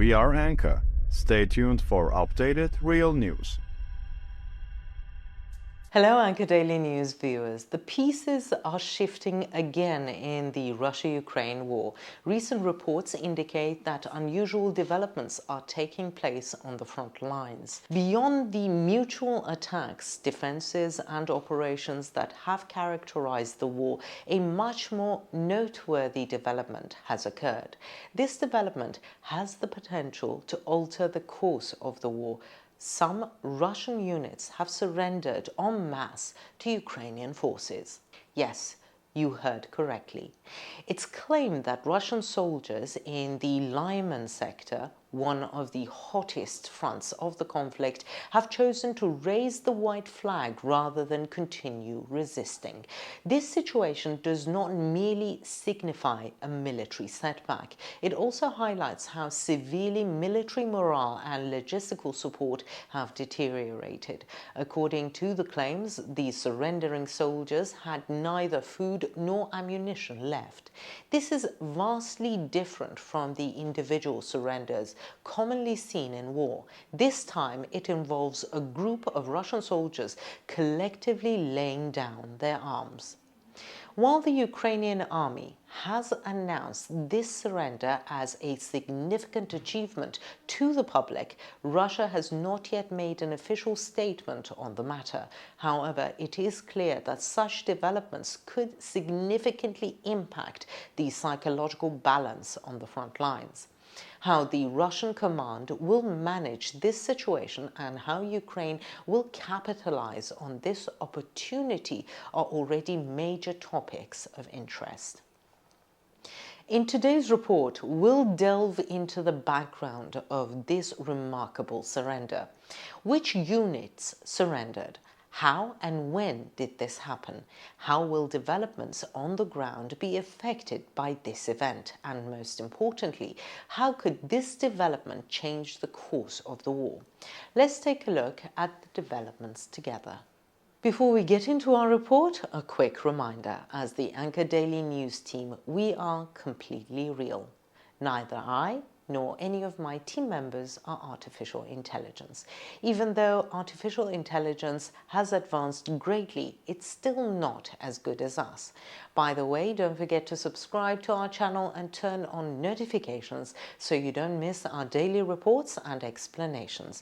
We are Anka. Stay tuned for updated real news. Hello Anka Daily News viewers. The pieces are shifting again in the Russia-Ukraine war. Recent reports indicate that unusual developments are taking place on the front lines. Beyond the mutual attacks, defenses and operations that have characterized the war, a much more noteworthy development has occurred. This development has the potential to alter the course of the war. Some Russian units have surrendered en masse to Ukrainian forces. Yes, you heard correctly. It's claimed that Russian soldiers in the Lyman sector, one of the hottest fronts of the conflict, have chosen to raise the white flag rather than continue resisting. This situation does not merely signify a military setback. It also highlights how severely military morale and logistical support have deteriorated. According to the claims, the surrendering soldiers had neither food nor ammunition left. This is vastly different from the individual surrenders commonly seen in war. This time it involves a group of Russian soldiers collectively laying down their arms. While the Ukrainian army has announced this surrender as a significant achievement to the public, Russia has not yet made an official statement on the matter. However, it is clear that such developments could significantly impact the psychological balance on the front lines. How the Russian command will manage this situation and how Ukraine will capitalize on this opportunity are already major topics of interest. In today's report, we'll delve into the background of this remarkable surrender. Which units surrendered? How and when did this happen? How will developments on the ground be affected by this event? And most importantly, how could this development change the course of the war? Let's take a look at the developments together. Before we get into our report, a quick reminder. As the Anka Daily News team, we are completely real. Neither I nor any of my team members are artificial intelligence. Even though artificial intelligence has advanced greatly, it's still not as good as us. By the way, don't forget to subscribe to our channel and turn on notifications so you don't miss our daily reports and explanations.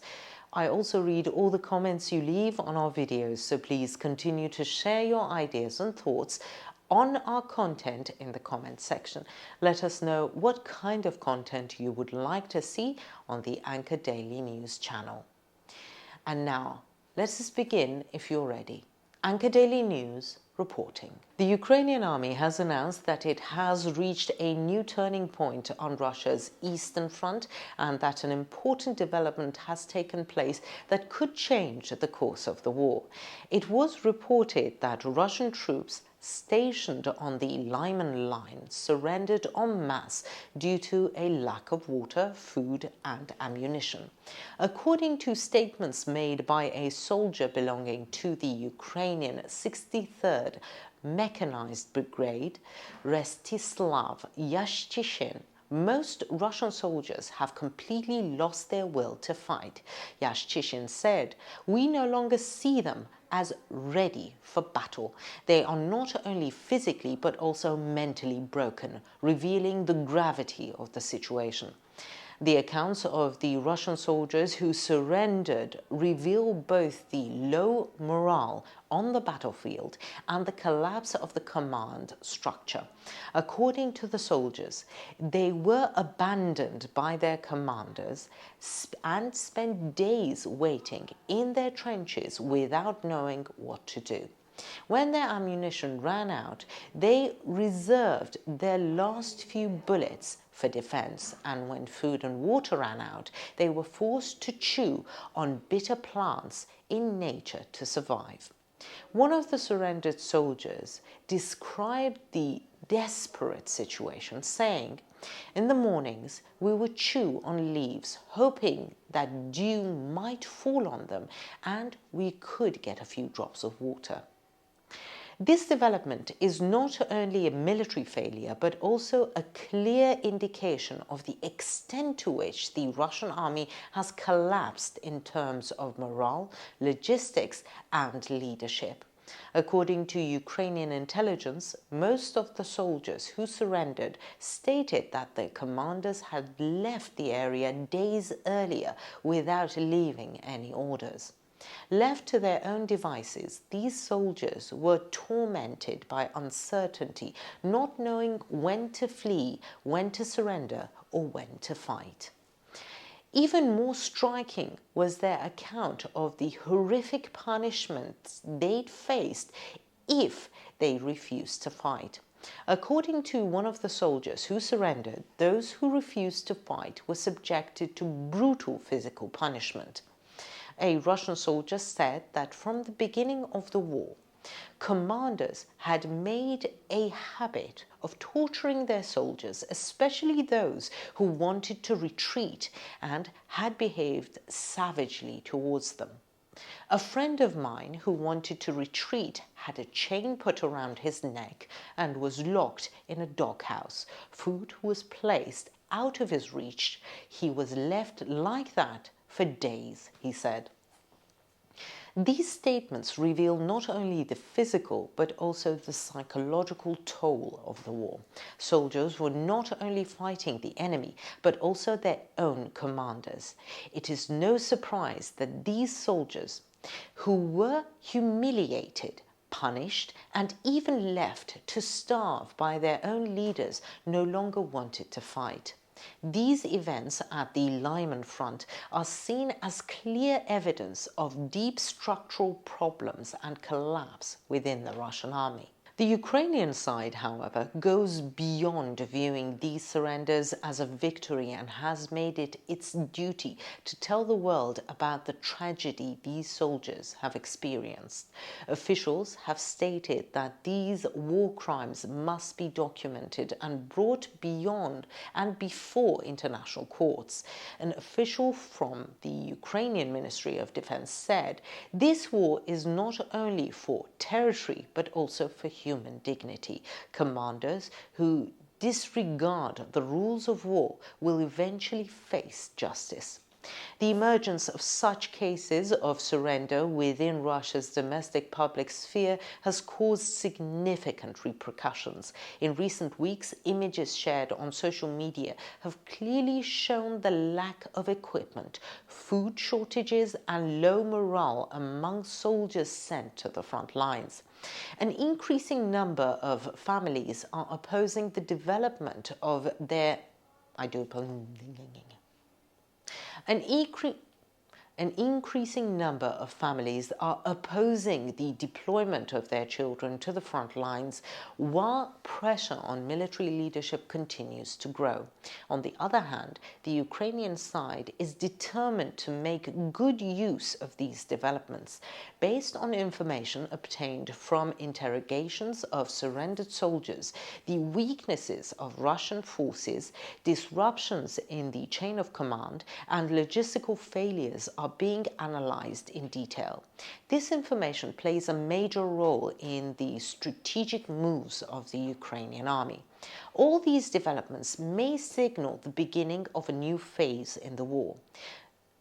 I also read all the comments you leave on our videos, so please continue to share your ideas and thoughts on our content in the comment section. Let us know what kind of content you would like to see on the Anka Daily News channel. And now, let us begin if you're ready. Anka Daily News reporting. The Ukrainian army has announced that it has reached a new turning point on Russia's eastern front and that an important development has taken place that could change the course of the war. It was reported that Russian troops stationed on the Lyman line surrendered en masse due to a lack of water, food and ammunition. According to statements made by a soldier belonging to the Ukrainian 63rd Mechanized Brigade, Restislav Yashchishin, most Russian soldiers have completely lost their will to fight. Yashchishin said, "We no longer see them as ready for battle. They are not only physically but also mentally broken," revealing the gravity of the situation. The accounts of the Russian soldiers who surrendered reveal both the low morale on the battlefield and the collapse of the command structure. According to the soldiers, they were abandoned by their commanders and spent days waiting in their trenches without knowing what to do. When their ammunition ran out, they reserved their last few bullets for defense, and when food and water ran out, they were forced to chew on bitter plants in nature to survive. One of the surrendered soldiers described the desperate situation, saying, "In the mornings, we would chew on leaves, hoping that dew might fall on them and we could get a few drops of water." This development is not only a military failure, but also a clear indication of the extent to which the Russian army has collapsed in terms of morale, logistics, and leadership. According to Ukrainian intelligence, most of the soldiers who surrendered stated that their commanders had left the area days earlier without leaving any orders. Left to their own devices, these soldiers were tormented by uncertainty, not knowing when to flee, when to surrender, or when to fight. Even more striking was their account of the horrific punishments they'd faced if they refused to fight. According to one of the soldiers who surrendered, those who refused to fight were subjected to brutal physical punishment. A Russian soldier said that from the beginning of the war, commanders had made a habit of torturing their soldiers, especially those who wanted to retreat, and had behaved savagely towards them. A friend of mine who wanted to retreat had a chain put around his neck and was locked in a doghouse. Food was placed out of his reach. He was left like that for days, he said. These statements reveal not only the physical but also the psychological toll of the war. Soldiers were not only fighting the enemy but also their own commanders. It is no surprise that these soldiers, who were humiliated, punished, and even left to starve by their own leaders, no longer wanted to fight. These events at the Lyman front are seen as clear evidence of deep structural problems and collapse within the Russian army. The Ukrainian side, however, goes beyond viewing these surrenders as a victory and has made it its duty to tell the world about the tragedy these soldiers have experienced. Officials have stated that these war crimes must be documented and brought beyond and before international courts. An official from the Ukrainian Ministry of Defense said, "This war is not only for territory but also for human dignity. Commanders who disregard the rules of war will eventually face justice." The emergence of such cases of surrender within Russia's domestic public sphere has caused significant repercussions. In recent weeks, images shared on social media have clearly shown the lack of equipment, food shortages, and low morale among soldiers sent to the front lines. An increasing number of families are opposing the development of their An increasing number of families are opposing the deployment of their children to the front lines, while pressure on military leadership continues to grow. On the other hand, the Ukrainian side is determined to make good use of these developments. Based on information obtained from interrogations of surrendered soldiers, the weaknesses of Russian forces, disruptions in the chain of command, and logistical failures are being analyzed in detail. This information plays a major role in the strategic moves of the Ukrainian army. All these developments may signal the beginning of a new phase in the war.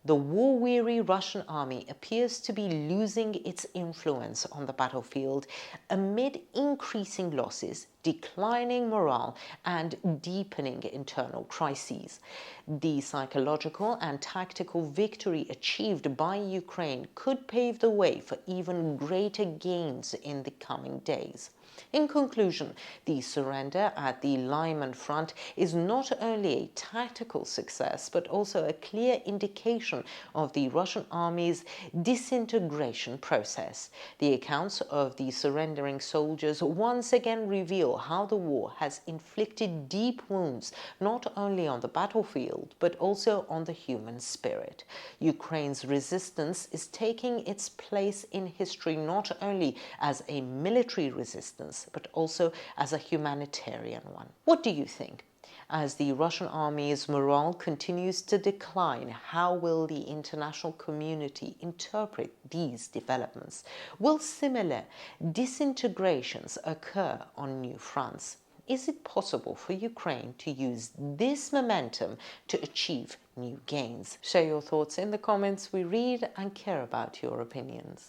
The war-weary Russian army appears to be losing its influence on the battlefield amid increasing losses, declining morale, and deepening internal crises. The psychological and tactical victory achieved by Ukraine could pave the way for even greater gains in the coming days. In conclusion, the surrender at the Lyman front is not only a tactical success, but also a clear indication of the Russian army's disintegration process. The accounts of the surrendering soldiers once again reveal how the war has inflicted deep wounds not only on the battlefield, but also on the human spirit. Ukraine's resistance is taking its place in history not only as a military resistance, but also as a humanitarian one. What do you think? As the Russian army's morale continues to decline, how will the international community interpret these developments? Will similar disintegrations occur on new fronts? Is it possible for Ukraine to use this momentum to achieve new gains? Share your thoughts in the comments. We read and care about your opinions.